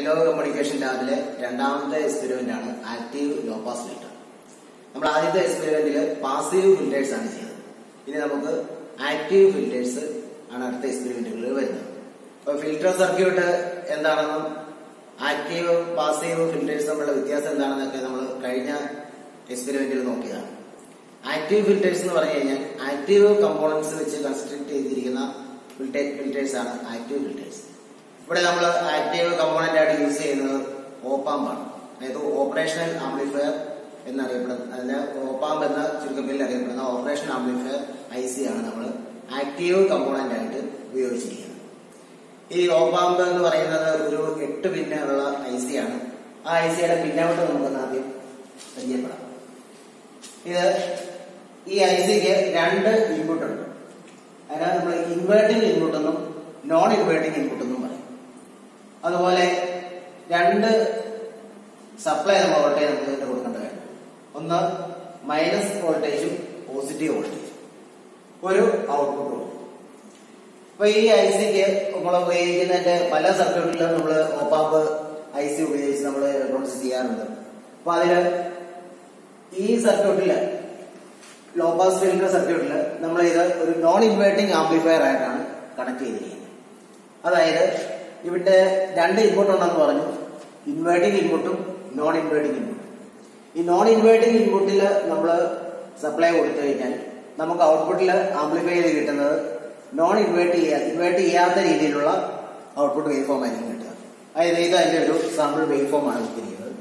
Analogue communication ലാബിലെ രണ്ടാമത്തെ experiment ആണ് active low pass filter. നമ്മൾ ആദ്യത്തെ എക്സ്പെരിമെന്റിൽ പാസീവ് ഫിൽറ്റേഴ്സ് ആണ് ചെയ്തത്. ഇനി നമുക്ക് ആക്റ്റീവ് ഫിൽറ്റേഴ്സ് ആണ് അടുത്ത എക്സ്പെരിമെന്റുകളിൽ വരുന്നത്. അപ്പൊ ഫിൽട്ടർ സർക്യൂട്ട് എന്താണെന്നും ആക്റ്റീവ് പാസീവ് ഫിൽറ്റേഴ്സ് തമ്മിലുള്ള വ്യത്യാസം എന്താണെന്നൊക്കെ നമ്മൾ കഴിഞ്ഞ എക്സ്പെരിമെന്റിൽ നോക്കിയതാണ്. ആക്റ്റീവ് ഫിൽറ്റേഴ്സ് എന്ന് പറഞ്ഞു കഴിഞ്ഞാൽ ആക്റ്റീവ് കമ്പോണൻസ് വെച്ച് കൺസ്ട്രക്ട് ചെയ്തിരിക്കുന്ന ഫിൽറ്റേഴ്സ് ആണ് ആക്റ്റീവ് ഫിൽറ്റേഴ്സ്. ഇവിടെ നമ്മൾ ആക്റ്റീവ് കമ്പോണന്റ് ആയിട്ട് യൂസ് ചെയ്യുന്നത് ഓപ്പാമ്പ് ആണ്. അതായത് ഓപ്പറേഷണൽ ആംപ്ലിഫയർ എന്നറിയപ്പെടുന്ന, അതിന്റെ ഓപ്പാമ്പ് എന്ന ചുരുക്കപ്പേരിൽ അറിയപ്പെടുന്ന ഓപ്പറേഷൻ ആംപ്ലിഫയർ IC ആണ് നമ്മൾ ആക്റ്റീവ് കമ്പോണന്റ് ആയിട്ട് ഉപയോഗിച്ചിരിക്കുന്നത്. ഈ ഓപ്പാമ്പ് എന്ന് പറയുന്നത് ഒരു 8 പിന്ന് ഉള്ള IC ആണ്. ആ ICയുടെ പിന്നോട്ട് നമുക്കൊന്ന് ആദ്യം പരിചയപ്പെടാം. ഈ ICക്ക് 2 ഇൻപുട്ട് ഉണ്ട്. അതിനകത്ത് നമ്മൾ ഇൻവേർട്ടിംഗ് ഇൻപുട്ട് എന്നും നോൺ ഇൻവേർട്ടിംഗ് ഇൻപുട്ട് എന്നും പറയും. അതുപോലെ 2 സപ്ലൈ വോൾട്ടേജ് നമുക്ക് ഇതിന്റെ കൊടുക്കേണ്ട കാര്യം. ഒന്ന് മൈനസ് വോൾട്ടേജും പോസിറ്റീവ് വോൾട്ടേജും, ഒരു ഔട്ട്പുട്ടും. അപ്പൊ ഈ ICക്ക് നമ്മൾ ഉപയോഗിക്കുന്നതിന്റെ പല സർക്യൂട്ടിലും നമ്മൾ ഓപ്പാമ്പ് IC ഉപയോഗിച്ച് നമ്മൾ റെക്കോർഡ് ചെയ്യാറുണ്ട്. അപ്പൊ അതില് ഈ സർക്യൂട്ടില് ലോ പാസ് ഫിൽറ്റർ സർക്യൂട്ടില് നമ്മൾ ഇത് ഒരു നോൺ ഇൻവേർട്ടിംഗ് ആംപ്ലിഫയർ ആയിട്ടാണ് കണക്ട് ചെയ്തിരിക്കുന്നത്. അതായത് ഇവിടെ 2 ഇൻപുട്ട് ഉണ്ടെന്ന് പറഞ്ഞു, ഇൻവേർട്ടിംഗ് ഇൻപുട്ടും നോൺ ഇൻവേർട്ടിംഗ് ഇൻപുട്ടും. ഈ നോൺ ഇൻവേർട്ടിംഗ് ഇൻപുട്ടിൽ നമ്മൾ സപ്ലൈ കൊടുത്തു കഴിഞ്ഞാൽ നമുക്ക് ഔട്ട്പുട്ടിൽ ആംപ്ലിഫൈ ചെയ്ത് കിട്ടുന്നത് ഇൻവേർട്ട് ചെയ്യാത്ത രീതിയിലുള്ള ഔട്ട്പുട്ട് വേവ് ഫോം ആയിരിക്കും കിട്ടുക. അതായത് ഇത് അതിന്റെ ഒരു സാമ്പിൾ വേവ് ഫോം ആണ് കിട്ടിയിരിക്കുന്നത്.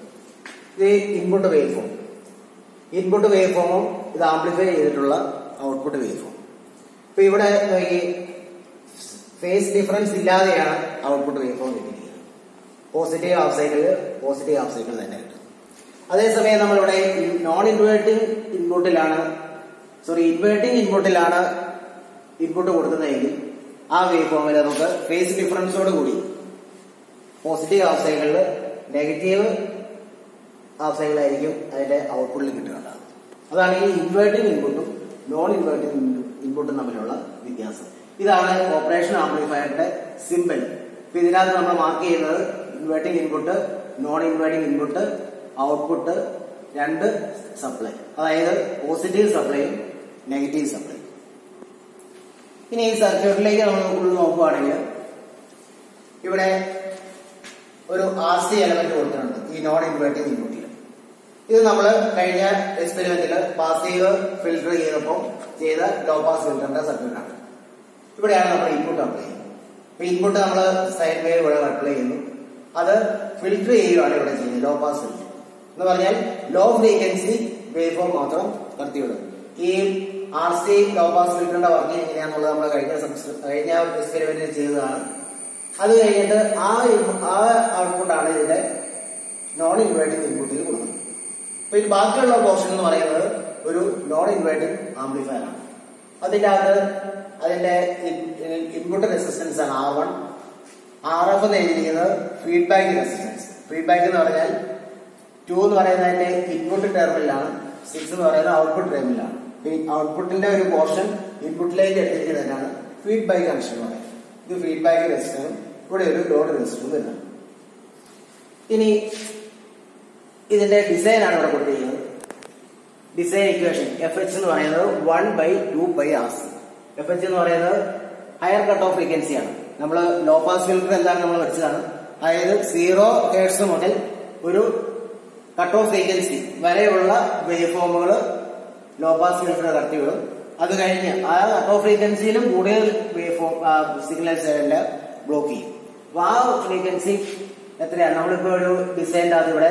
ഇത് input wave form, input wave ഫോമും ഇത് ആംപ്ലിഫൈ ചെയ്തിട്ടുള്ള ഔട്ട്പുട്ട് വേവ് ഫോം. ഇപ്പൊ ഇവിടെ നോക്കി ഫേസ് ഡിഫറൻസ് ഇല്ലാതെയാണ് ഔട്ട്പുട്ട് വേവ് ഫോം കിട്ടിയിരിക്കുന്നത്. പോസിറ്റീവ് ഹാഫ് സൈക്കിൾ തന്നെ കിട്ടും. അതേസമയം നമ്മളിവിടെ ഇൻവേർട്ടിംഗ് ഇൻപുട്ടിലാണ് ഇൻപുട്ട് കൊടുക്കുന്നതെങ്കിൽ ആ വേവ് ഫോമിൽ നമുക്ക് ഫേസ് ഡിഫറൻസോട് കൂടി പോസിറ്റീവ് ഹാഫ് സൈക്കിളിൽ നെഗറ്റീവ് ഹാഫ് സൈക്കിളായിരിക്കും അതിന്റെ ഔട്ട്പുട്ടിൽ കിട്ടുന്നുണ്ടാകും. അതാണ് ഈ ഇൻവേർട്ടിംഗ് ഇൻപുട്ടും നോൺ ഇൻവേർട്ടിംഗ് ഇൻപുട്ടും തമ്മിലുള്ള വ്യത്യാസം. ഇതാണ് ഓപ്പറേഷൻ ആംപ്ലിഫയറിന്റെ സിമ്പിൾ. ഇപ്പൊ ഇതിനകത്ത് നമ്മൾ മാർക്ക് ചെയ്യുന്നത് inverting input, non inverting input, output, 2 supply, അതായത് പോസിറ്റീവ് സപ്ലൈയും നെഗറ്റീവ് സപ്ലൈ. ഇനി ഈ സർക്യൂട്ടിലേക്ക് നമ്മൾ നോക്കുകയാണെങ്കിൽ ഇവിടെ ഒരു RC എലമെന്റ് കൊടുത്തിട്ടുണ്ട് ഈ നോൺ ഇൻവേർട്ടിംഗ് ഇൻപുട്ടിൽ. ഇത് നമ്മൾ കഴിഞ്ഞ എക്സ്പെരിമെന്റിൽ പാസീവ് ഫിൽട്ടർ ചെയ്തപ്പോൾ ചെയ്ത ലോ പാസ് ഫിൽറ്ററിന്റെ സർക്യൂട്ടാണ്. ഇവിടെയാണ് നമ്മൾ ഇൻപുട്ട് അപ്ലൈ ചെയ്യുന്നത്. ഇപ്പൊ ഇൻപുട്ട് നമ്മൾ സൈൻ വേവ് ഇവിടെ അപ്ലൈ ചെയ്യുന്നു, അത് ഫിൽട്ടർ ചെയ്യുകയാണ് ഇവിടെ ചെയ്യുന്നത്. ലോ പാസ് ഫിൽറ്റർ എന്ന് പറഞ്ഞാൽ ലോ ഫ്രീക്വൻസി വേവ് ഫോം മാത്രം കടത്തിവിടും. ഈ RC ലോ പാസ് ഫിൽറ്ററിന്റെ വർക്ക് എങ്ങനെയാണെന്നുള്ളത് നമ്മൾ കഴിഞ്ഞ എക്സ്പെരിമെന്റിൽ ചെയ്തതാണ്. അത് കഴിഞ്ഞിട്ട് ആ ഔട്ട്പുട്ടാണ് ഇതിന്റെ നോൺ ഇൻവേർട്ടിംഗ് ഇൻപുട്ടിൽ കൊടുക്കുന്നത്. അപ്പൊ ഇത് ബാക്കിയുള്ള പോർഷൻ എന്ന് പറയുന്നത് ഒരു നോൺ ഇൻവേർട്ടിംഗ് ആംപ്ലിഫയർ ആണ്. അതിന്റെ ഇൻപുട്ട് റെസിസ്റ്റൻസ് ആണ് R1. RF എന്ന് എഴുതിയിരിക്കുന്നത് ഫീഡ്ബാക്ക് റെസിസ്റ്റൻസ്. ഫീഡ്ബാക്ക് എന്ന് പറഞ്ഞാൽ 2 എന്ന് പറയുന്നതിന്റെ ഇൻപുട്ട് ടെർമിനലാണ്, 6 എന്ന് പറയുന്നത് ഔട്ട്പുട്ട് ടെർമിനലാണ്. ഔട്ട്പുട്ടിന്റെ ഒരു പോർഷൻ ഇൻപുട്ടിലേക്ക് എടുത്തിരിക്കുന്നതിനാണ് ഫീഡ്ബാക്ക് കണക്ഷൻ എന്ന് പറയുന്നത്. ഇത് ഫീഡ്ബാക്ക് റെസിസ്റ്ററും ഇവിടെ ഒരു ലോഡ് റെസിസ്റ്ററും വരുന്നത്. ഇനി ഇതിന്റെ ഡിസൈൻ ആണ് ഇവിടെ കൊടുത്തിരിക്കുന്നത്. ഡിസൈൻ ഇക്വേഷൻ FH എന്ന് പറയുന്നത് 1/2πRC. FH എന്ന് പറയുന്നത് ഹയർ കട്ട് ഓഫ് ഫ്രീക്വൻസി ആണ്. നമ്മൾ ലോ പാസ് ഫിൽറ്റർ എന്താണ് നമ്മൾ പഠിച്ചതാണ്. അതായത് 0 ഹെർട്സ് മുതൽ ഒരു കട്ട് ഓഫ് ഫ്രീക്വൻസി വരെയുള്ള വേവ് ഫോമുകൾ ലോ പാസ് ഫിൽറ്റർ കടത്തിവിടും. അത് കഴിഞ്ഞ് ആ കട്ട് ഓഫ് ഫ്രീക്വൻസിയിലും കൂടുതൽ വേവ് ഫോം സിഗ്നൽസ് ബ്ലോക്ക് ചെയ്യും. അപ്പൊ ആ ഫ്രീക്വൻസി എത്രയാണ്? നമ്മളിപ്പോ ഒരു ഡിസൈൻ്റെ അത് ഇവിടെ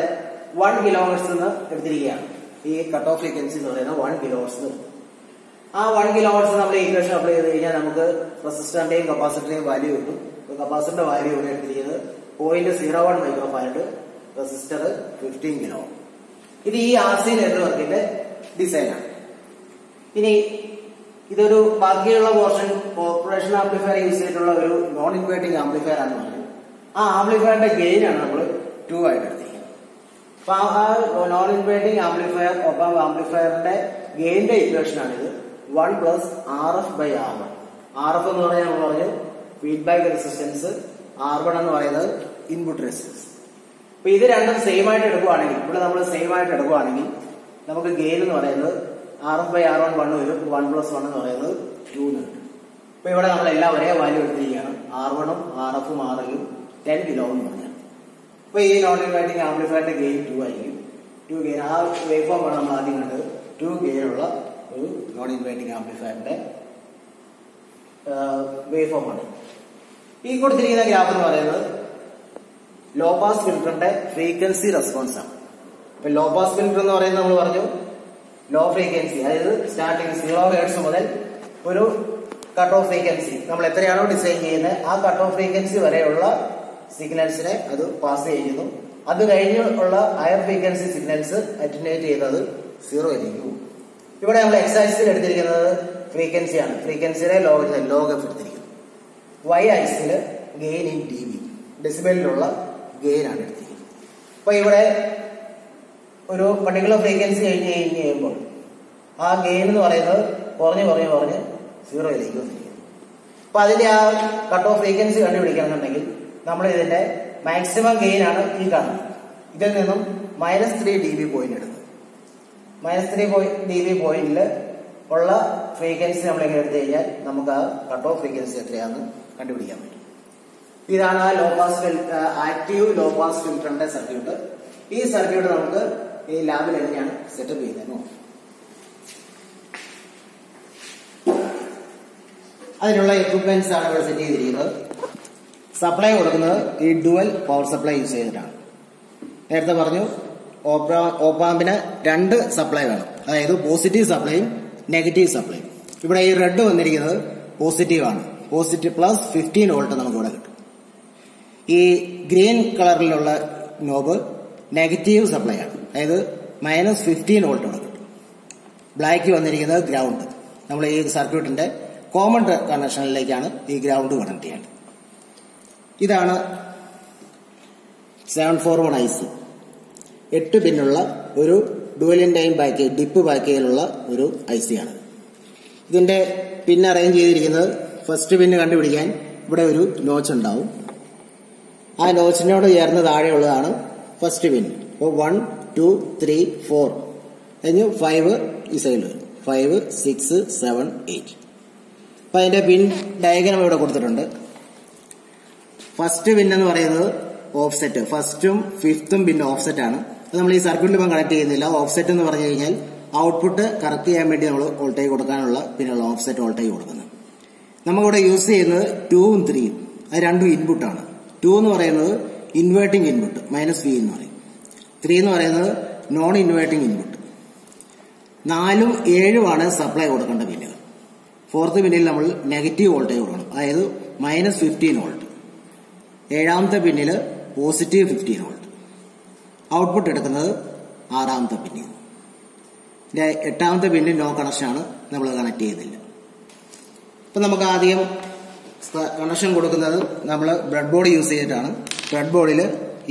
1 kHz എന്ന് എടുത്തിരിക്കുകയാണ്. ഈ കട്ട് ഓഫ് ഫ്രീക്വൻസി എന്ന് പറയുന്നത് 1 kHz. ആ 1 kHz നമ്മൾ ഇക്വേഷൻ അപ്ലൈ ചെയ്ത് കഴിഞ്ഞാൽ നമുക്ക് റെസിസ്റ്ററിന്റെയും കപ്പാസിറ്ററിന്റെയും വാല്യൂ കിട്ടും. കപ്പാസിറ്ററിന്റെ വാല്യൂ ഇവിടെ എടുത്തിരിക്കുന്നത് 0.01 മൈക്രോഫാരഡ്, റെസിസ്റ്റർ 15 kΩ. ഇത് ഈ RC നെറ്റ്വർക്കിന്റെ ഡിസൈനാണ്. ഇനി ഇതൊരു ബാക്കിയുള്ള പോർഷൻ ഓപ്പറേഷൻ ആംപ്ലിഫയർ യൂസ് ചെയ്തിട്ടുള്ള ഒരു നോൺ ഇൻവേർട്ടിംഗ് ആംപ്ലിഫയർ ആണെന്ന് പറഞ്ഞു. ആ ആംപ്ലിഫയറിന്റെ ഗെയിൻ ആണ് നമ്മൾ 2 ആയിട്ട് എടുത്തിരിക്കുന്നത്. അപ്പൊ ആ നോൺ ഇൻവേർട്ടിംഗ് ആംപ്ലിഫയർ ഒപ്പം ആംപ്ലിഫയറിന്റെ ഗെയിന്റെ ഇക്വേഷൻ ആണിത് 1 + RF/R1. RF എന്ന് പറഞ്ഞാൽ നമ്മൾ പറഞ്ഞു ഫീഡ്ബാക്ക് റെസിസ്റ്റൻസ്, R1 എന്ന് പറയുന്നത് ഇൻപുട്ട് റെസിസ്റ്റൻസ്. അപ്പൊ ഇത് രണ്ടും സെയിം ആയിട്ട് എടുക്കുവാണെങ്കിൽ, ഇവിടെ നമ്മൾ സെയിം ആയിട്ട് എടുക്കുവാണെങ്കിൽ നമുക്ക് ഗെയിൻ എന്ന് പറയുന്നത് RF/R1 1 വരും. 1 + 1 എന്ന് പറയുന്നത് 2 എന്ന് കിട്ടും. അപ്പൊ ഇവിടെ നമ്മൾ എല്ലാം ഒരേ വാല്യൂ എടുത്തിരിക്കുകയാണ്. R1ഉം RFഉം RLഉം 10 കിലോ എന്ന് പറഞ്ഞാൽ. അപ്പൊ ഈ നോൺ ഇൻവെർട്ടിംഗ് ആംപ്ലിഫയറിന്റെ ഗെയിൻ 2 ആയിരിക്കും. 2 ഗെയിൻ, ആ വേവ് ഫോം ആണ് നമ്മൾ ആദ്യം കണ്ടത്. 2 ഗെയിൻ ഉള്ള ഒരു നോൺ ഇൻവെർട്ടിംഗ് ആംപ്ലിഫയറിന്റെ വേവ് ഫോം ആണ്. ഈ കൊടുത്തിരിക്കുന്ന ഗ്രാഫ് എന്ന് പറയുന്നത് ലോ പാസ് ഫിൽറ്ററിന്റെ ഫ്രീക്വൻസി റെസ്പോൺസ് ആണ്. ഇപ്പൊ ലോ പാസ് ഫിൽറ്റർ എന്ന് പറയുന്നത് നമ്മൾ പറഞ്ഞു ലോ ഫ്രീക്വൻസി, അതായത് സ്റ്റാർട്ടിങ് 0 ഹെർട്സ് മുതൽ ഒരു കട്ട് ഓഫ് ഫ്രീക്വൻസി നമ്മൾ എത്രയാണോ ഡിസൈൻ ചെയ്യുന്നത് ആ കട്ട് ഓഫ് ഫ്രീക്വൻസി വരെയുള്ള സിഗ്നൽസിനെ അത് പാസ് ചെയ്യുന്നു. അത് കഴിഞ്ഞ് ഉള്ള ഹയർ ഫ്രീക്വൻസി സിഗ്നൽസ് അറ്റൻഡേറ്റ് ചെയ്യുന്നത് 0യിലേക്ക് പോകും. ഇവിടെ നമ്മൾ എക്സ് ആക്സിസിൽ എടുത്തിരിക്കുന്നത് ഫ്രീക്വൻസിയാണ്. ഫ്രീക്വൻസിയുടെ ലോഗ് എഫ് എടുത്തിരിക്കുന്നത്. വൈ ആക്സിസിൽ ഗെയിൻ ഇൻ dB, ഡെസിബലിലുള്ള ഗെയിൻ ആണ് എടുത്തിരിക്കുന്നത്. അപ്പൊ ഇവിടെ ഒരു പർട്ടിക്കുലർ ഫ്രീക്വൻസി കഴിഞ്ഞ് കഴിയുമ്പോൾ ആ ഗെയിൻ എന്ന് പറയുന്നത് കുറഞ്ഞ് 0യിലേക്ക് വന്നിരിക്കുന്നു. അപ്പൊ അതിന്റെ ആ കട്ട് ഓഫ് ഫ്രീക്വൻസി കണ്ടുപിടിക്കണമെന്നുണ്ടെങ്കിൽ നമ്മൾ ഇതിന്റെ മാക്സിമം ഗെയിൻ ആണ് ഈ കാണുന്നത്. ഇതിൽ നിന്നും -3 dB പോയിന്റ് എടുക്കും. -3 dB പോയിന്റിൽ ഉള്ള ഫ്രീക്വൻസി നമ്മൾ എങ്ങനെ എടുത്തു കഴിഞ്ഞാൽ നമുക്ക് ആ കട്ട് ഓഫ് ഫ്രീക്വൻസി എത്രയാണെന്ന് കണ്ടുപിടിക്കാൻ പറ്റും. ഇതാണ് ആ low pass active low pass ഫിൽറ്ററിന്റെ സർക്യൂട്ട്. ഈ സർക്യൂട്ട് നമുക്ക് ഈ ലാബിൽ എങ്ങനെയാണ് സെറ്റപ്പ് ചെയ്യുന്നത്. അതിനുള്ള എക്വിപ്മെന്റ്സ് ആണ് ഇവിടെ സെറ്റ് ചെയ്തിരിക്കുന്നത്. സപ്ലൈ കൊടുക്കുന്നത് ഈ ഡുവൽ പവർ സപ്ലൈ യൂസ് ചെയ്തിട്ടാണ്. നേരത്തെ പറഞ്ഞു ഓപ്പാമ്പിന് 2 സപ്ലൈ വേണം, അതായത് പോസിറ്റീവ് സപ്ലൈയും നെഗറ്റീവ് സപ്ലൈയും. ഇവിടെ ഈ റെഡ് വന്നിരിക്കുന്നത് പോസിറ്റീവ് ആണ്. പോസിറ്റീവ് +15 വോൾട്ട് നമുക്ക് ഇവിടെ കിട്ടും. ഈ ഗ്രീൻ കളറിലുള്ള നോബ് നെഗറ്റീവ് സപ്ലൈ ആണ്, അതായത് -15 വോൾട്ട് ഇവിടെ കിട്ടും. ബ്ലാക്ക് വന്നിരിക്കുന്നത് ഗ്രൗണ്ട്. നമ്മൾ ഈ സർക്യൂട്ടിന്റെ കോമൺ കണക്ഷനിലേക്കാണ് ഈ ഗ്രൗണ്ട് കണക്ട് ചെയ്യേണ്ടത്. ഇതാണ് 741 IC. 8 പിന്നുള്ള ഒരു dual in time package, dip പാക്കേജിലുള്ള ഒരു IC ആണ്. ഇതിന്റെ പിൻ അറേഞ്ച് ചെയ്തിരിക്കുന്നത് ഫസ്റ്റ് പിന്ന് കണ്ടുപിടിക്കാൻ ഇവിടെ ഒരു നോച്ച് ഉണ്ടാവും. ആ നോച്ചിനോട് ചേർന്ന് താഴെയുള്ളതാണ് ഫസ്റ്റ് പിൻ. അപ്പോൾ 1 2 3 4 കഴിഞ്ഞ് 5 ഈ സൈഡിൽ വരും. 5 6 7 8. അപ്പൊ അതിന്റെ പിൻ ഡയഗ്രാം ഇവിടെ കൊടുത്തിട്ടുണ്ട്. ഫസ്റ്റ് പിൻ എന്ന് പറയുന്നത് ഓഫ്സെറ്റ്. ഫസ്റ്റും 5th പിൻ ഓഫ്സെറ്റ് ആണ്. അത് നമ്മൾ ഈ സർക്യൂട്ടിൽ ഇപ്പം കണക്ട് ചെയ്യുന്നില്ല. ഓഫ്സെറ്റ് എന്ന് പറഞ്ഞു കഴിഞ്ഞാൽ ഔട്ട്പുട്ട് കറക്റ്റ് ചെയ്യാൻ വേണ്ടി നമ്മൾ വോൾട്ടേജ് കൊടുക്കാനുള്ള പിന്നുള്ള ഓഫ്സെറ്റ് വോൾട്ടേജ് കൊടുക്കുന്നത്. നമ്മളിവിടെ യൂസ് ചെയ്യുന്നത് 2ഉം 3ഉം. അത് രണ്ടും ഇൻപുട്ടാണ്. 2 എന്ന് പറയുന്നത് ഇൻവേർട്ടിംഗ് ഇൻപുട്ട്, -V എന്ന് പറയും. 3 എന്ന് പറയുന്നത് നോൺ ഇൻവേർട്ടിംഗ് ഇൻപുട്ട്. 4ഉം 7ഉമാണ് സപ്ലൈ കൊടുക്കേണ്ട പിന്നുകൾ. 4th പിന്നിൽ നമ്മൾ നെഗറ്റീവ് വോൾട്ടേജ് കൊടുക്കണം, അതായത് -15 വോൾട്ട്. 7ാമത്തെ പിന്നിൽ പോസിറ്റീവ് 15 വോൾട്ട്. ഔട്ട്പുട്ട് എടുക്കുന്നത് 6ാമത്തെ പിന്നിൽ. 8ാമത്തെ പിന്നിൽ നോ കണക്ഷനാണ്, നമ്മൾ കണക്ട് ചെയ്യുന്നില്ല. അപ്പൊ നമുക്ക് ആദ്യം കണക്ഷൻ കൊടുക്കുന്നത് നമ്മൾ ബ്രെഡ് ബോർഡ് യൂസ് ചെയ്തിട്ടാണ്. ബ്രെഡ് ബോർഡിൽ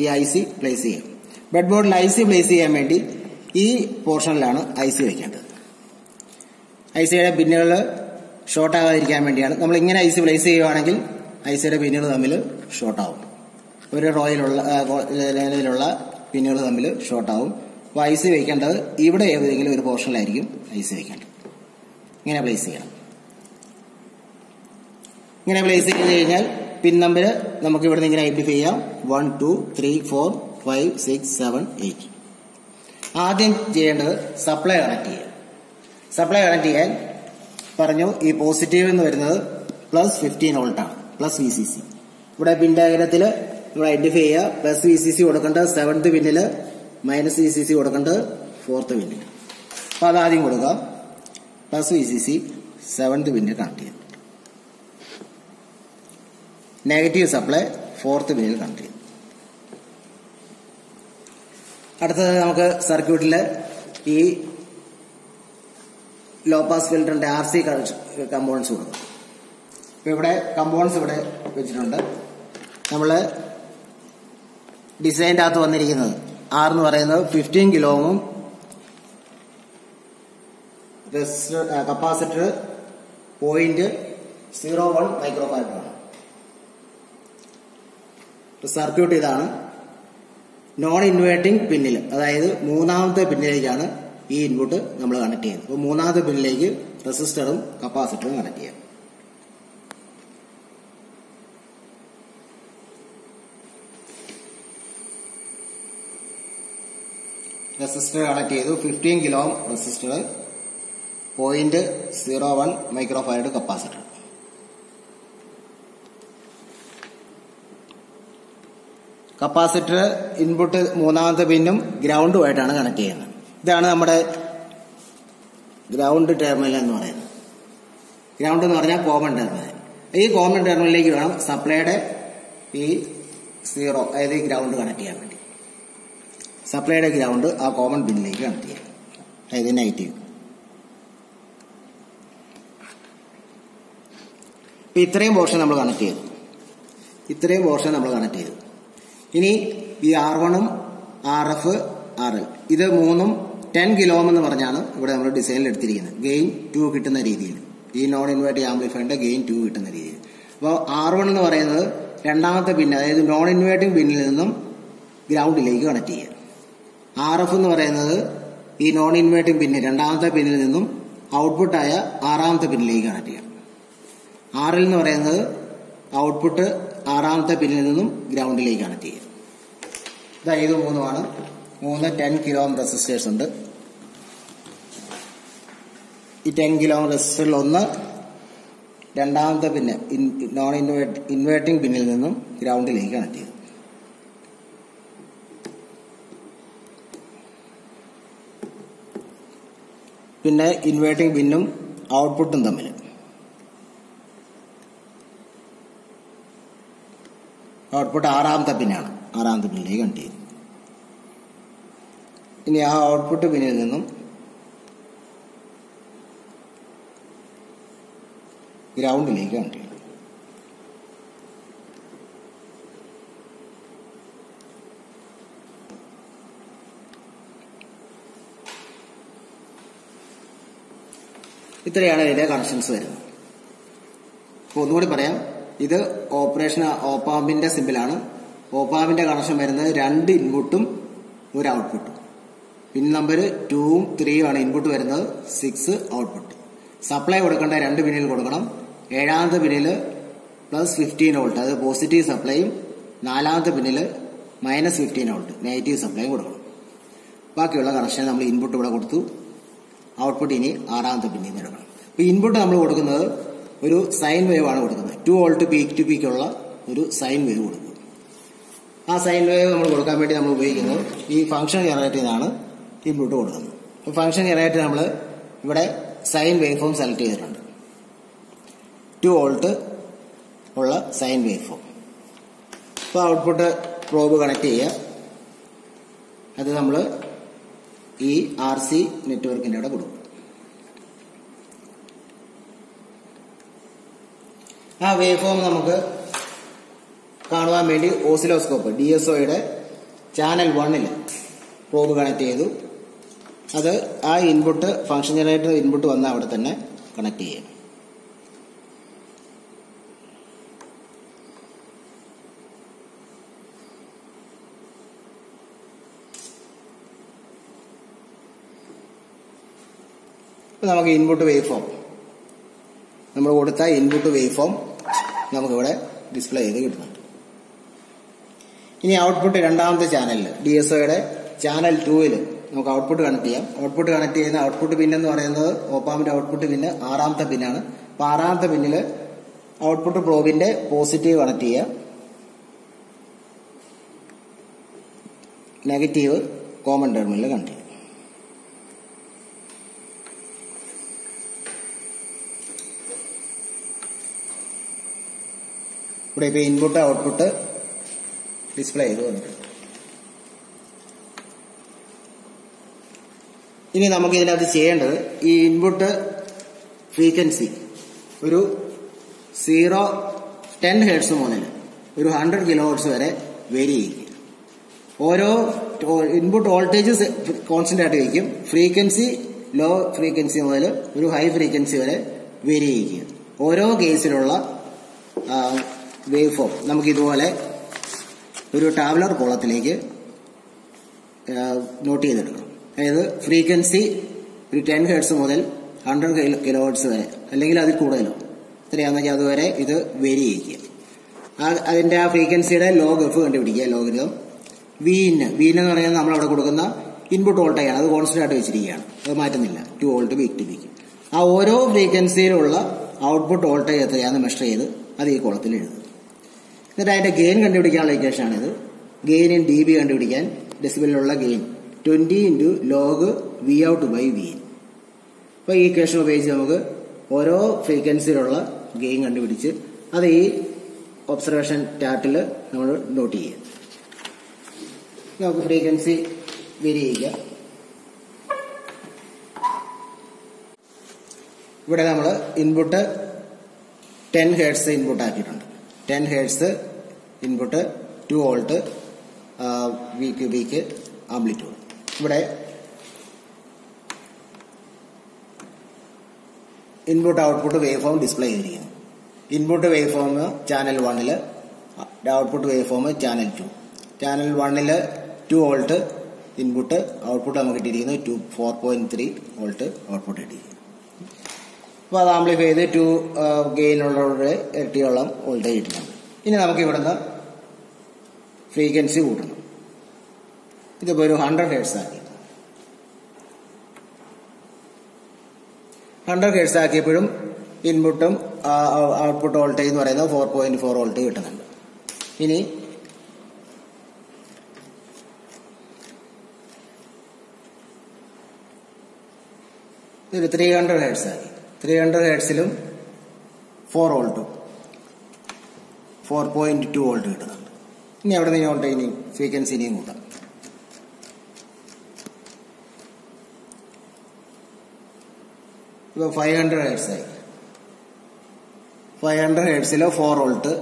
ഈ IC പ്ലേസ് ചെയ്യാം. ബ്രെഡ് ബോർഡിൽ IC പ്ലേസ് ചെയ്യാൻ വേണ്ടി ഈ പോർഷനിലാണ് IC വെക്കേണ്ടത്. ICയുടെ പിന്നുകൾ ഷോർട്ട് ആകാതിരിക്കാൻ വേണ്ടിയാണ്. നമ്മൾ ഇങ്ങനെ IC പ്ലേസ് ചെയ്യുകയാണെങ്കിൽ ICയുടെ പിന്നുകൾ തമ്മിൽ ഷോർട്ടാവും. ഒരു റോയിലുള്ള പിന്നുകൾ തമ്മിൽ ഷോർട്ടാവും. അപ്പോൾ IC വെക്കേണ്ടത് ഇവിടെ ഏതെങ്കിലും ഒരു പോർഷനിലായിരിക്കും IC വെക്കേണ്ടത്. ഇങ്ങനെ പ്ലേസ് ചെയ്യണം. ഇങ്ങനെ പ്ലേസ് ചെയ്ത് കഴിഞ്ഞാൽ പിൻ നമ്പർ നമുക്ക് ഇവിടെ നിന്ന് ഇങ്ങനെ ഐഡന്റിഫൈ ചെയ്യാം. 1 2 3 4 5 6 7 8. ആദ്യം ചെയ്യേണ്ടത് സപ്ലൈ കണക്ട് ചെയ്യുക. സപ്ലൈ കണക്ട് ചെയ്യാൻ പറഞ്ഞു ഈ പോസിറ്റീവ് എന്ന് വരുന്നത് +15 വോൾട്ടാണ്, +VCC. ഇവിടെ പിൻ ഡയഗ്രത്തിൽ നമ്മൾ ഐഡന്റിഫൈ ചെയ്യുക. +VCC കൊടുക്കേണ്ടത് 7th പിന്നിൽ, -VCC കൊടുക്കേണ്ടത് 4th പിന്നിൽ. അപ്പൊ അതാദ്യം കൊടുക്കാം. +VCC 7th പിന്നിൽ കണക്ട് ചെയ്യും. നെഗറ്റീവ് സപ്ലൈ 4th പിന്നിൽ കണക്ട് ചെയ്യും. അടുത്തത് നമുക്ക് സർക്യൂട്ടിൽ ഈ ലോ പാസ് ഫിൽറ്ററിന്റെ RC കമ്പോണൻസ് കൊടുക്കും. ഇപ്പൊ ഇവിടെ കമ്പോണൻസ് ഇവിടെ വെച്ചിട്ടുണ്ട്. നമ്മള് ഡിസൈൻ്റെ അകത്ത് വന്നിരിക്കുന്നത് R എന്ന് പറയുന്നത് 15 കിലോ ഓമും കപ്പാസിറ്റർ 0.01 മൈക്രോഫാരഡാണ്. സർക്യൂട്ട് ഇതാണ്. നോൺ ഇൻവേർട്ടിംഗ് പിന്നിൽ, അതായത് മൂന്നാമത്തെ പിന്നിലേക്കാണ് ഈ ഇൻപുട്ട് നമ്മൾ കണക്ട് ചെയ്യുന്നത്. അപ്പോൾ മൂന്നാമത്തെ പിന്നിലേക്ക് റെസിസ്റ്ററും കപ്പാസിറ്ററും കണക്ട് ചെയ്യാം. റെസിസ്റ്റർ കണക്ട് ചെയ്തു. 15 kilo ohm resistor, 0.01 microfarad capacitor. Capacitor input മൂന്നാമത്തെ പിന്നും ഗ്രൗണ്ടുമായിട്ടാണ് കണക്ട് ചെയ്യുന്നത്. ഇതാണ് നമ്മുടെ ഗ്രൗണ്ട് ടെർമിനൽ എന്ന് പറയുന്നത്. ഗ്രൗണ്ട് എന്ന് പറഞ്ഞാൽ കോമൺ ടെർമിനൽ. ഈ കോമൺ ടെർമിനലിലേക്ക് വേണം സപ്ലൈയുടെ ഈ 0, അതായത് ഈ ഗ്രൗണ്ട് കണക്ട് ചെയ്യാൻ വേണ്ടി. സപ്ലൈയുടെ ഗ്രൗണ്ട് ആ കോമൺ പിന്നിലേക്ക് കണക്ട് ചെയ്യാം, അതായത് നെഗറ്റീവ്. ഇത്രയും പോർഷൻ നമ്മൾ കണക്ട് ചെയ്തു. ഇനി ഈ R1ഉം RF, RL ഇത് മൂന്നും 10 കിലോ ഓം എന്ന് പറഞ്ഞാണ് ഇവിടെ നമ്മൾ ഡിസൈനിൽ എടുത്തിരിക്കുന്നത്. ഗെയിൻ 2 കിട്ടുന്ന രീതിയിൽ, ഈ നോൺ ഇൻവേർട്ടിംഗ് ആംപ്ലിഫയറിന്റെ ഗെയിൻ 2 കിട്ടുന്ന രീതിയിൽ. അപ്പോൾ R1 എന്ന് പറയുന്നത് രണ്ടാമത്തെ പിൻ, അതായത് നോൺ ഇൻവേർട്ടിംഗ് പിന്നിൽ നിന്നും ഗ്രൗണ്ടിലേക്ക് കണക്ട് ചെയ്യുക. RF എന്ന് പറയുന്നത് ഈ നോൺ ഇൻവേർട്ടിംഗ് പിന്നിൽ രണ്ടാമത്തെ പിന്നിൽ നിന്നും ഔട്ട്പുട്ടായ ആറാമത്തെ പിന്നിലേക്ക് കണക്ട് ചെയ്യാം. RL എന്ന് പറയുന്നത് ഔട്ട്പുട്ട് ആറാമത്തെ പിന്നിൽ നിന്നും ഗ്രൗണ്ടിലേക്ക് കണക്ട് ചെയ്യുക. ഇത് മൂന്നുമാണ്. 10 കിലോ ഓം റെസിസ്റ്റേഴ്സ് ഉണ്ട്. ഈ 10 കിലോ ഓം റെസിസ്റ്ററിൽ ഒന്ന് രണ്ടാമത്തെ പിന്ന് നോൺ ഇൻവേർട്ടിംഗ് പിന്നിൽ നിന്നും ഗ്രൗണ്ടിലേക്ക് കണക്ട് ചെയ്തു. പിന്നെ ഇൻവേർട്ടിംഗ് പിന്നും ഔട്ട്പുട്ടും തമ്മിൽ ഔട്ട്പുട്ട് ആറാമത്തെ പിന്നാണ്, ആറാമത്തെ പിന്നിലേക്ക് കണക്ട് ചെയ്തു. ഇനി ആ ഔട്ട്പുട്ട് പിന്നിൽ നിന്നും ഗ്രൗണ്ടിലേക്ക് കണക്ട് ചെയ്തു. ഇത്രയാണ് ഇതിന്റെ കണക്ഷൻസ് വരുന്നത്. അപ്പോൾ ഒന്നുകൂടി പറയാം, ഇത് ഓപ്പറേഷൻ ഓപ്പാമ്പിന്റെ സിമ്പിളാണ്. ഓപ്പാമ്പിന്റെ കണക്ഷൻ വരുന്നത് 2 ഇൻപുട്ടും 1 ഔട്ട്പുട്ടും. പിൻ നമ്പർ 2ഉം 3ഉം ആണ് ഇൻപുട്ട് വരുന്നത്, 6 ഔട്ട്പുട്ട്. സപ്ലൈ കൊടുക്കേണ്ട 2 പിന്നിൽ കൊടുക്കണം. 7ാമത്തെ പിന്നിൽ +15 വോൾട്ട്, അത് പോസിറ്റീവ് സപ്ലൈയും 4ാമത്തെ പിന്നിൽ -15 വോൾട്ട് നെഗറ്റീവ് സപ്ലൈയും കൊടുക്കണം. ബാക്കിയുള്ള കണക്ഷൻ നമ്മൾ ഇൻപുട്ട് ഇവിടെ കൊടുത്തു, ഔട്ട്പുട്ട് ഇനി 6ാമത്തെ പിന്നിൽ നിന്ന് എടുക്കണം. ഇപ്പൊ ഇൻപുട്ട് നമ്മൾ കൊടുക്കുന്നത് ഒരു സൈൻ വേവ് ആണ് കൊടുക്കുന്നത്. 2 വോൾട്ട് പീക്ക് ടു പീക്ക് ഉള്ള ഒരു സൈൻ വേവ് കൊടുക്കും. ആ സൈൻ വേവ് നമ്മൾ കൊടുക്കാൻ വേണ്ടി നമ്മൾ ഉപയോഗിക്കുന്നത് ഈ ഫംഗ്ഷൻ ജനറേറ്ററിനാണ് ഇൻപുട്ട് കൊടുക്കുന്നത്. അപ്പോൾ ഫംഗ്ഷൻ ജനറേറ്റർ നമ്മൾ ഇവിടെ സൈൻ വേവ് ഫോം സെലക്ട് ചെയ്തിട്ടുണ്ട്. 2 വോൾട്ട് ഉള്ള സൈൻ വേവ് ഫോം. അപ്പോൾ ഔട്ട്പുട്ട് പ്രോബ് കണക്ട് ചെയ്യുക. അത് നമ്മൾ ഈ RC നെറ്റ്വർക്കിന്റെ അവിടെ കൊടുക്കും. ആ വേവ് ഫോം നമുക്ക് കാണുവാൻ വേണ്ടി ഓസിലോസ്കോപ്പ് DSOയുടെ ചാനൽ 1ൽ പ്രോബ് കണക്ട് ചെയ്തു. അത് ആ ഇൻപുട്ട് ഫംഗ്ഷൻ ജനറേറ്റർ ഇൻപുട്ട് വന്ന അവിടെ തന്നെ കണക്ട് ചെയ്യും. നമുക്ക് ഇൻപുട്ട് വേവ് ഫോം, നമ്മൾ കൊടുത്ത ഇൻപുട്ട് വേവ് ഫോം നമുക്കിവിടെ ഡിസ്പ്ലേ ചെയ്ത് കിട്ടുന്നുണ്ട്. ഇനി ഔട്ട്പുട്ട് രണ്ടാമത്തെ ചാനലിൽ DSOയുടെ ചാനൽ 2ൽ നമുക്ക് ഔട്ട്പുട്ട് കണക്ട് ചെയ്യാം. ഔട്ട്പുട്ട് കണക്ട് ചെയ്യുന്ന ഔട്ട്പുട്ട് പിൻ എന്ന് പറയുന്നത് ഓപ്പാമിന്റെ ഔട്ട്പുട്ട് പിന്ന് 6ാമത്തെ പിന്നാണ്. അപ്പൊ 6ാമത്തെ പിന്നിൽ ഔട്ട്പുട്ട് പ്രോബിന്റെ പോസിറ്റീവ് കണക്ട് ചെയ്യാം, നെഗറ്റീവ് കോമൺ ടെർമിനൽ കണക്ട് ചെയ്യാം. ഇവിടെ ഇപ്പൊ ഇൻപുട്ട് ഔട്ട്പുട്ട് ഡിസ്പ്ലേ ചെയ്ത് വന്നിട്ടുണ്ട്. ഇനി നമുക്ക് ഇതിനകത്ത് ചെയ്യേണ്ടത് ഈ ഇൻപുട്ട് ഫ്രീക്വൻസി ഒരു 10 ഹെർട്സ് മുതൽ ഒരു 100 കിലോ ഹെർട്സ് വരെ വേരി ചെയ്യിക്കും. ഓരോ ഇൻപുട്ട് വോൾട്ടേജ് കോൺസ്റ്റന്റ് ആയിട്ട് വയ്ക്കും. ഫ്രീക്വൻസി ലോ ഫ്രീക്വൻസി മുതൽ ഒരു ഹൈ ഫ്രീക്വൻസി വരെ വേരി ചെയ്യിക്കുക. ഓരോ കേസിലുള്ള വേവ് ഫോം നമുക്ക് ഇതുപോലെ ഒരു ടാബ്ലർ കോളത്തിലേക്ക് നോട്ട് ചെയ്തെടുക്കണം. അതായത് ഫ്രീക്വൻസി ഒരു 10 ഹെർട്സ് മുതൽ 100 കിലോ ഹെർട്സ് വരെ അല്ലെങ്കിൽ അതിൽ കൂടുതലോ എത്രയാണെന്ന് വെച്ചാൽ അതുവരെ ഇത് വേരി ചെയ്യിക്കുക. അതിന്റെ ആ ഫ്രീക്വൻസിയുടെ ലോഗ് എഫ് കണ്ടുപിടിക്കുക. ലോഗരിതം വീൻ എന്ന് പറയുന്നത് നമ്മളവിടെ കൊടുക്കുന്ന ഇൻപുട്ട് വോൾട്ടേജ് ആണ്. അത് കോൺസ്റ്റന്റ് ആയിട്ട് വെച്ചിരിക്കുകയാണ്, അത് മാറ്റുന്നില്ല. 2 വോൾട്ട് പീക്ക് ടു പീക്ക്. ആ ഓരോ ഫ്രീക്വൻസിയിലുള്ള ഔട്ട്പുട്ട് വോൾട്ടേജ് എത്രയാണെന്ന് മെഷർ ചെയ്ത് അത് ഈ കോളത്തിൽ എഴുതും. എന്നിട്ട് അതിന്റെ ഗെയിൻ കണ്ടുപിടിക്കാനുള്ള ഇക്വേഷൻ ആണിത്. ഗെയിൻ ഇൻ dB കണ്ടുപിടിക്കാൻ ഡെസിബിളിലുള്ള ഗെയിൻ 20 × log Vout/Vin. അപ്പോൾ ഈ ഇക്വേഷൻ ഉപയോഗിച്ച് നമുക്ക് ഓരോ ഫ്രീക്വൻസിയിലുള്ള ഗെയിൻ കണ്ടുപിടിച്ച് അത് ഈ ഒബ്സർവേഷൻ ചാർട്ടിൽ നമ്മൾ നോട്ട് ചെയ്യുക. നമുക്ക് ഫ്രീക്വൻസി വേരി ചെയ്യിക്കാം. ഇവിടെ നമ്മൾ ഇൻപുട്ട് 10 ഹെർട്സ് ഇൻപുട്ട് ആക്കിയിട്ടുണ്ട്. 10 hertz input 2 volt peak to peak amplitude. ഇവിടെ input output wave form display ചെയ്തിരിക്കുന്നു. Input wave form channel 1 output wave form channel 2. Channel 1 2 volt input, output നമുക്ക് കിട്ടിയിരിക്കുന്നത് 4.3 വോൾട്ട് ഔട്ട്പുട്ട് കിട്ടിയിരിക്കുന്നു. അപ്പോൾ അത് ആംപ്ലിഫൈ ചെയ്ത് 2 ഗെയിനുള്ളവരുടെ ഇരട്ടിയോളം വോൾട്ടേജ് കിട്ടുന്നുണ്ട്. ഇനി നമുക്ക് ഇവിടുന്ന് ഫ്രീക്വൻസി കൂട്ടണം. ഇതിപ്പോൾ ഒരു 100 ഹെർട്സ് ആക്കി. 100 ഹെർട്സ് ആക്കിയപ്പോഴും ഇൻപുട്ടും ഔട്ട്പുട്ട് വോൾട്ടേജ് എന്ന് പറയുന്നത് 4.4 വോൾട്ട് കിട്ടുന്നുണ്ട്. ഇനി ഇതൊരു 300 ഹെർട്സ് ആക്കി. 300 ഹെർട്സിലും 4 വോൾട്ടും 4.2 വോൾട്ട് കിട്ടുന്നുണ്ട്. ഇനി അവിടെ നിന്ന് വോൾട്ടേജ് ഇനി ഫ്രീക്വൻസി ഇനിയും കൂട്ടാം. ഇപ്പോൾ 500 ഹെർട്സ് ആയി. 500 ഹെർട്സിൽ 4 വോൾട്ട്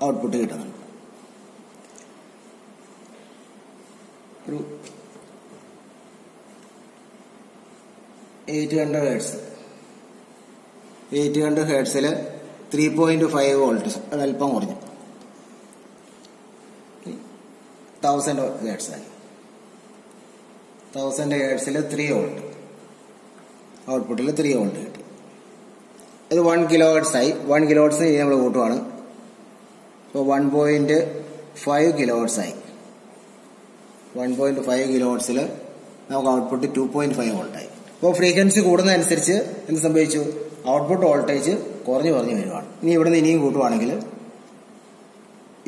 ഔട്ട്പുട്ട് കിട്ടുന്നുണ്ട്. ഒരു 800 ഹെർട്സ്. 800 ഹെർട്സിൽ 3.5 വോൾട്ട്, അല്പം കുറഞ്ഞു. 1000 ഹെർട്സ് ആയി. 1000 ഹെർട്സിൽ 3 വോൾട്ട് ഔട്ട്പുട്ടിൽ 3 വോൾട്ട് കിട്ടി. ഇത് 1 കിലോ ഹെർട്സ് ആയി. 1 കിലോ ഹെർട്സ് നമ്മൾ കൂട്ടുവാണ്. ഇപ്പോൾ 1.5 കിലോ ഹെർട്സ് ആയി. 1.5 കിലോ ഹെർട്സിൽ നമുക്ക് ഔട്ട്പുട്ട് 2.5 വോൾട്ട് ആയി. അപ്പോൾ ഫ്രീക്വൻസി കൂടുന്നതനുസരിച്ച് എന്ത് സംഭവിച്ചു? ഔട്ട്പുട്ട് വോൾട്ടേജ് കുറഞ്ഞു വരുവാണ്. ഇനി ഇവിടെ നിന്ന് ഇനിയും കൂട്ടുവാണെങ്കിൽ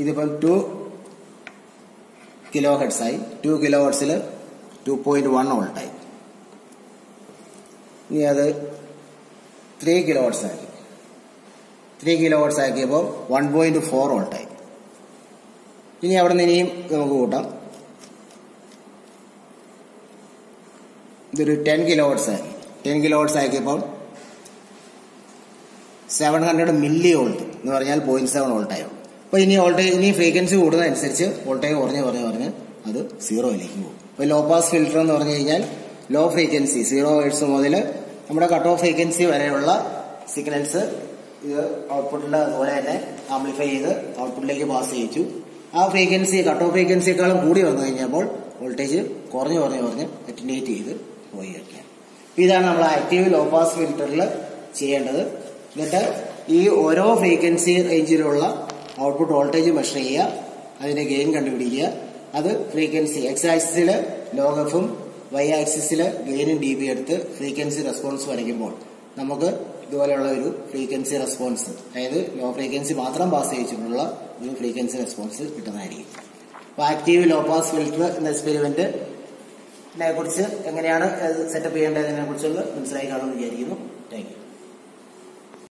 ഇതിപ്പം 2 കിലോ ഹെർട്സ് ആയി. 2 കിലോ ഹെർട്സിൽ 2.1 വോൾട്ട് ആയി. ഇനി അത് 3 കിലോ ഹെർട്സ് ആക്കി. 3 കിലോ ഹെർട്സ് ആക്കിയപ്പോൾ 1.4 വോൾട്ട് ആയി. ഇനി അവിടെ നിന്ന് ഇനിയും നമുക്ക് കൂട്ടാം. ഇതൊരു 10 കിലോ ഹെർട്സ് ആക്കി. 10 കിലോ ഹെർട്സ് ആക്കിയപ്പോൾ 700 മില്ലി വോൾട്ട് എന്ന് പറഞ്ഞാൽ 0.7 വോൾട്ട് ആയി. അപ്പോൾ ഇനി ഫ്രീക്വൻസി കൂടുന്നതനുസരിച്ച് വോൾട്ടേജ് കുറഞ്ഞ് അത് 0യിലേക്ക് പോകും. അപ്പോൾ ലോ പാസ് ഫിൽറ്റർ എന്ന് പറഞ്ഞു കഴിഞ്ഞാൽ ലോ ഫ്രീക്വൻസി 0 ഹെർട്സ് മുതൽ നമ്മുടെ കട്ട് ഓഫ് ഫ്രീക്വൻസി വരെയുള്ള സിഗ്നൽസ് ഇത് ഔട്ട്പുട്ടിൽ അതുപോലെ തന്നെ ആംപ്ലിഫൈ ചെയ്ത് ഔട്ട്പുട്ടിലേക്ക് പാസ് ചെയ്യിച്ചു. ആ ഫ്രീക്വൻസി കട്ട് ഓഫ് ഫ്രീക്വൻസിയേക്കാളും കൂടി വന്നു കഴിഞ്ഞപ്പോൾ വോൾട്ടേജ് കുറഞ്ഞ് അറ്റൻഡേറ്റ് ചെയ്ത് പോയി വയ്ക്കാം. ഇതാണ് നമ്മൾ ആക്റ്റീവ് ലോ പാസ് ഫിൽറ്ററിൽ ചെയ്യേണ്ടത്. എന്നിട്ട് ഈ ഓരോ ഫ്രീക്വൻസി റേഞ്ചിലുള്ള ഔട്ട്പുട്ട് വോൾട്ടേജ് മെഷർ ചെയ്യുക, അതിന്റെ ഗെയിൻ കണ്ടുപിടിക്കുക. അത് ഫ്രീക്വൻസി എക്സ് ആക്സിസിൽ ലോഗ് എഫും വൈ ആക്സിസിൽ ഗെയിനും dB എടുത്ത് ഫ്രീക്വൻസി റെസ്പോൺസ് വരയ്ക്കുമ്പോൾ നമുക്ക് ഇതുപോലെയുള്ള ഒരു ഫ്രീക്വൻസി റെസ്പോൺസ്, അതായത് ലോ ഫ്രീക്വൻസി മാത്രം പാസ് ചെയ്യിച്ചിട്ടുള്ള ഒരു ഫ്രീക്വൻസി റെസ്പോൺസ് കിട്ടുന്നതായിരിക്കും. അപ്പോൾ ആക്റ്റീവ് ലോ പാസ് ഫിൽറ്റർ എന്ന എക്സ്പെരിമെന്റിനെ കുറിച്ച് എങ്ങനെയാണ് സെറ്റപ്പ് ചെയ്യേണ്ടതിനെ കുറിച്ചുള്ള മനസ്സിലായി കാണുമെന്ന് വിചാരിക്കുന്നു. Thank you.